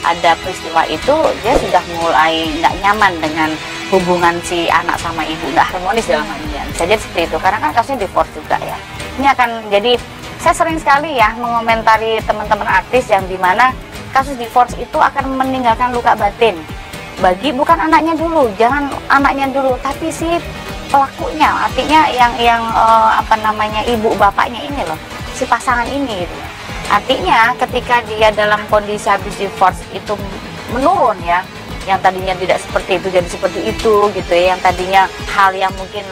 ada peristiwa itu, dia sudah mulai nggak nyaman dengan hubungan si anak sama ibu, nggak harmonis dalam hal ini. Bisa jadi seperti itu, karena kan kasusnya divorce juga ya. Ini akan jadi, saya sering sekali ya mengomentari teman-teman artis yang dimana kasus divorce itu akan meninggalkan luka batin bagi bukan anaknya dulu, jangan anaknya dulu, tapi si pelakunya, artinya yang apa namanya, ibu bapaknya ini loh, si pasangan ini gitu. Artinya ketika dia dalam kondisi habis divorce itu menurun ya, yang tadinya tidak seperti itu jadi seperti itu gitu ya, yang tadinya hal yang mungkin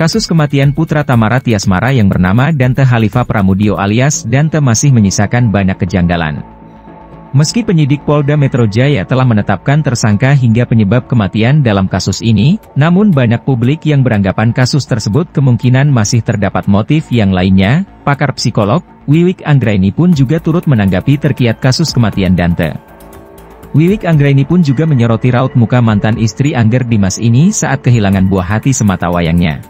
Kasus kematian putra Tamara Tiasmara yang bernama Dante Khalifa Pramudio alias Dante masih menyisakan banyak kejanggalan. Meski penyidik Polda Metro Jaya telah menetapkan tersangka hingga penyebab kematian dalam kasus ini, namun banyak publik yang beranggapan kasus tersebut kemungkinan masih terdapat motif yang lainnya. Pakar psikolog, Wiwik Anggraini pun juga turut menanggapi terkait kasus kematian Dante. Wiwik Anggraini pun juga menyoroti raut muka mantan istri Angger Dimas ini saat kehilangan buah hati semata wayangnya.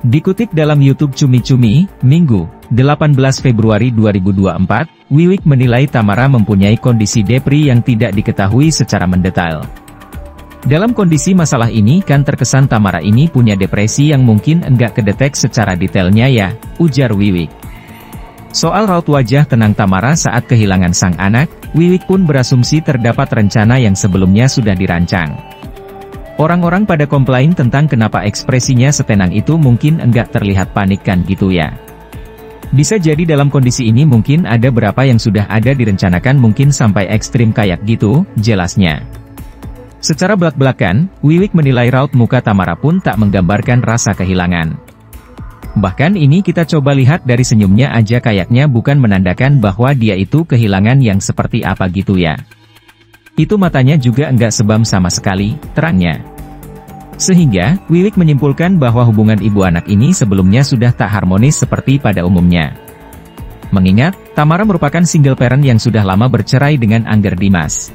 Dikutip dalam YouTube Cumi Cumi, Minggu, 18 Februari 2024, Wiwik menilai Tamara mempunyai kondisi depri yang tidak diketahui secara mendetail. Dalam kondisi masalah ini kan terkesan Tamara ini punya depresi yang mungkin enggak kedetek secara detailnya ya, ujar Wiwik. Soal raut wajah tenang Tamara saat kehilangan sang anak, Wiwik pun berasumsi terdapat rencana yang sebelumnya sudah dirancang. Orang-orang pada komplain tentang kenapa ekspresinya setenang itu mungkin enggak terlihat panik kan gitu ya. Bisa jadi dalam kondisi ini mungkin ada berapa yang sudah ada direncanakan mungkin sampai ekstrim kayak gitu, jelasnya. Secara belak-belakan, Wiwik menilai raut muka Tamara pun tak menggambarkan rasa kehilangan. Bahkan ini kita coba lihat dari senyumnya aja kayaknya bukan menandakan bahwa dia itu kehilangan yang seperti apa gitu ya. Itu matanya juga enggak sebam sama sekali, terangnya. Sehingga, Wiwik menyimpulkan bahwa hubungan ibu anak ini sebelumnya sudah tak harmonis seperti pada umumnya. Mengingat, Tamara merupakan single parent yang sudah lama bercerai dengan Angger Dimas.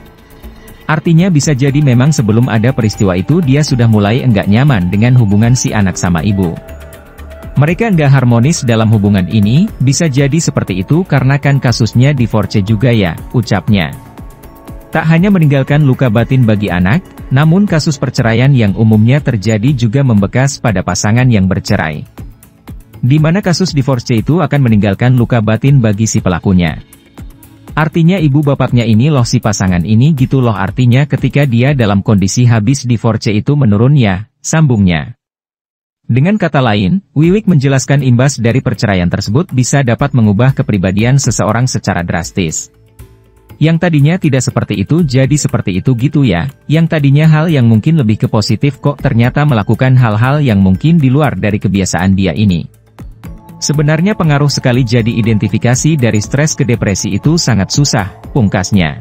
Artinya bisa jadi memang sebelum ada peristiwa itu dia sudah mulai enggak nyaman dengan hubungan si anak sama ibu. Mereka enggak harmonis dalam hubungan ini, bisa jadi seperti itu karena kan kasusnya divorce juga ya, ucapnya. Tak hanya meninggalkan luka batin bagi anak, namun kasus perceraian yang umumnya terjadi juga membekas pada pasangan yang bercerai. Di mana kasus divorce itu akan meninggalkan luka batin bagi si pelakunya. Artinya ibu bapaknya ini loh si pasangan ini gitu loh artinya ketika dia dalam kondisi habis divorce itu menurun ya, sambungnya. Dengan kata lain, Wiwik menjelaskan imbas dari perceraian tersebut bisa dapat mengubah kepribadian seseorang secara drastis. Yang tadinya tidak seperti itu jadi seperti itu gitu ya, yang tadinya hal yang mungkin lebih ke positif kok ternyata melakukan hal-hal yang mungkin di luar dari kebiasaan dia ini. Sebenarnya pengaruh sekali jadi identifikasi dari stres ke depresi itu sangat susah, pungkasnya.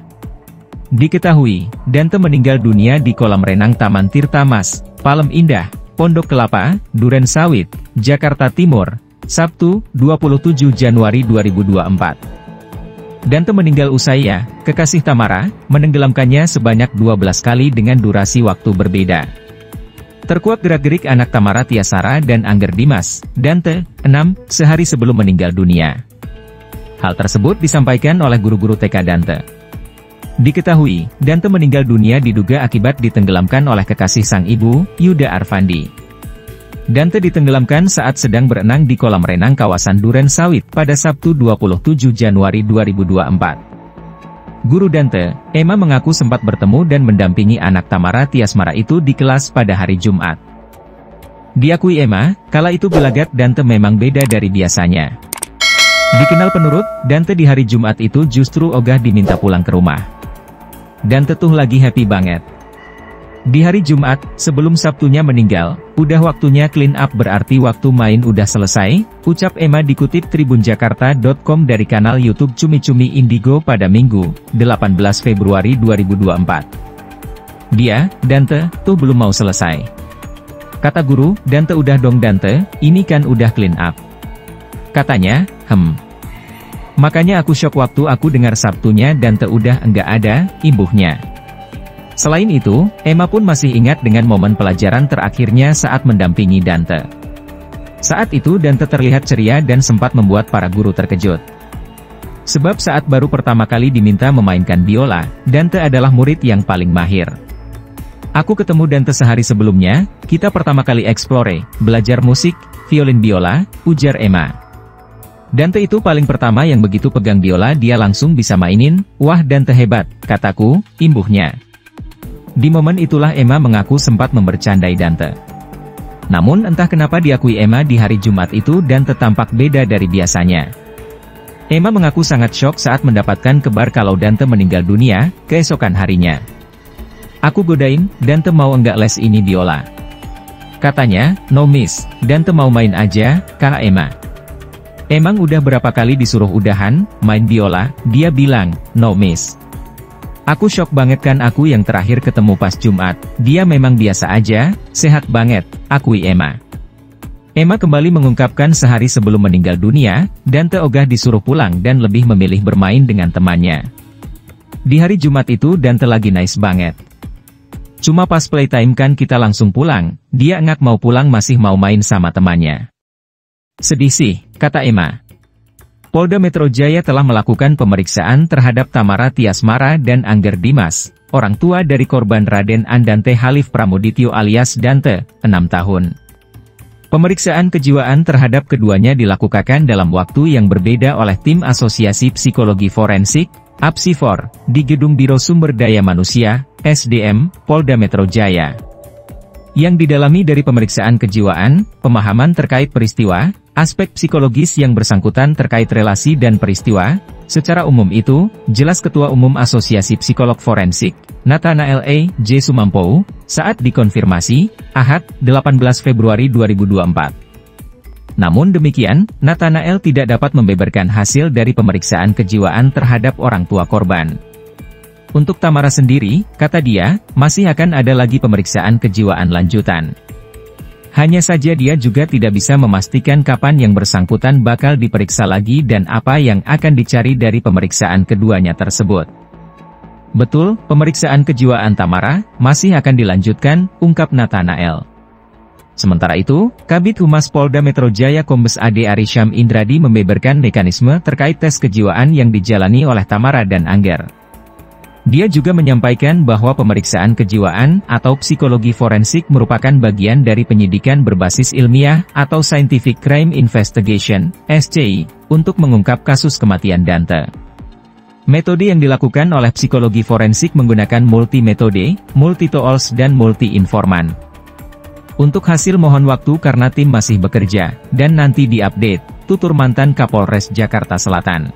Diketahui, Dante meninggal dunia di kolam renang Taman Tirta Mas, Palem Indah, Pondok Kelapa, Duren Sawit, Jakarta Timur, Sabtu, 27 Januari 2024. Dante meninggal usai ya, kekasih Tamara, menenggelamkannya sebanyak 12 kali dengan durasi waktu berbeda. Terkuak gerak-gerik anak Tamara Tiasmara dan Angger Dimas, Dante, 6, sehari sebelum meninggal dunia. Hal tersebut disampaikan oleh guru-guru TK Dante. Diketahui, Dante meninggal dunia diduga akibat ditenggelamkan oleh kekasih sang ibu, Yuda Arfandi. Dante ditenggelamkan saat sedang berenang di kolam renang kawasan Duren Sawit pada Sabtu 27 Januari 2024. Guru Dante, Emma mengaku sempat bertemu dan mendampingi anak Tamara Tiasmara itu di kelas pada hari Jumat. Diakui Emma, kala itu gelagat Dante memang beda dari biasanya. Dikenal penurut, Dante di hari Jumat itu justru ogah diminta pulang ke rumah. Dante tuh lagi happy banget. Di hari Jumat, sebelum Sabtunya meninggal, udah waktunya clean up berarti waktu main udah selesai, ucap Emma dikutip tribunjakarta.com dari kanal YouTube Cumi Cumi Indigo pada Minggu, 18 Februari 2024. Dia, Dante, tuh belum mau selesai. Kata guru, Dante udah dong Dante, ini kan udah clean up. Katanya, Makanya aku syok waktu aku dengar Sabtunya Dante udah enggak ada, imbuhnya. Selain itu, Emma pun masih ingat dengan momen pelajaran terakhirnya saat mendampingi Dante. Saat itu Dante terlihat ceria dan sempat membuat para guru terkejut. Sebab saat baru pertama kali diminta memainkan biola, Dante adalah murid yang paling mahir. Aku ketemu Dante sehari sebelumnya, kita pertama kali explore, belajar musik, violin biola, ujar Emma. Dante itu paling pertama yang begitu pegang biola dia langsung bisa mainin, wah Dante hebat, kataku, imbuhnya. Di momen itulah Emma mengaku sempat membercandai Dante. Namun entah kenapa diakui Emma di hari Jumat itu Dante tampak beda dari biasanya. Emma mengaku sangat syok saat mendapatkan kabar kalau Dante meninggal dunia, keesokan harinya. Aku godain, Dante mau enggak les ini biola? Katanya, no miss, Dante mau main aja, Kak Emma. Emang udah berapa kali disuruh udahan, main biola, dia bilang, no miss. Aku syok banget kan aku yang terakhir ketemu pas Jumat, dia memang biasa aja, sehat banget, akui Emma. Emma kembali mengungkapkan sehari sebelum meninggal dunia, Dante ogah disuruh pulang dan lebih memilih bermain dengan temannya. Di hari Jumat itu Dante lagi nice banget. Cuma pas playtime kan kita langsung pulang, dia enggak mau pulang masih mau main sama temannya. Sedih sih, kata Emma. Polda Metro Jaya telah melakukan pemeriksaan terhadap Tamara Tiasmara dan Angger Dimas, orang tua dari korban Raden Andante Halif Pramudityo alias Dante, 6 tahun. Pemeriksaan kejiwaan terhadap keduanya dilakukan dalam waktu yang berbeda oleh tim Asosiasi Psikologi Forensik, APSIFOR, di Gedung Biro Sumber Daya Manusia, SDM, Polda Metro Jaya. Yang didalami dari pemeriksaan kejiwaan, pemahaman terkait peristiwa, aspek psikologis yang bersangkutan terkait relasi dan peristiwa. Secara umum itu, jelas Ketua Umum Asosiasi Psikolog Forensik, Nathanael A. J. Sumampo, saat dikonfirmasi, Ahad, 18 Februari 2024. Namun demikian, Nathanael tidak dapat membeberkan hasil dari pemeriksaan kejiwaan terhadap orang tua korban. Untuk Tamara sendiri, kata dia, masih akan ada lagi pemeriksaan kejiwaan lanjutan. Hanya saja dia juga tidak bisa memastikan kapan yang bersangkutan bakal diperiksa lagi dan apa yang akan dicari dari pemeriksaan keduanya tersebut. Betul, pemeriksaan kejiwaan Tamara masih akan dilanjutkan, ungkap Nathanael. Sementara itu, Kabid Humas Polda Metro Jaya Kombes Ade Arysyam Indradi membeberkan mekanisme terkait tes kejiwaan yang dijalani oleh Tamara dan Angger. Dia juga menyampaikan bahwa pemeriksaan kejiwaan atau psikologi forensik merupakan bagian dari penyidikan berbasis ilmiah atau Scientific Crime Investigation, SCI, untuk mengungkap kasus kematian Dante. Metode yang dilakukan oleh psikologi forensik menggunakan multi-metode, multi-tools dan multi-informan. Untuk hasil mohon waktu karena tim masih bekerja, dan nanti diupdate, tutur mantan Kapolres Jakarta Selatan.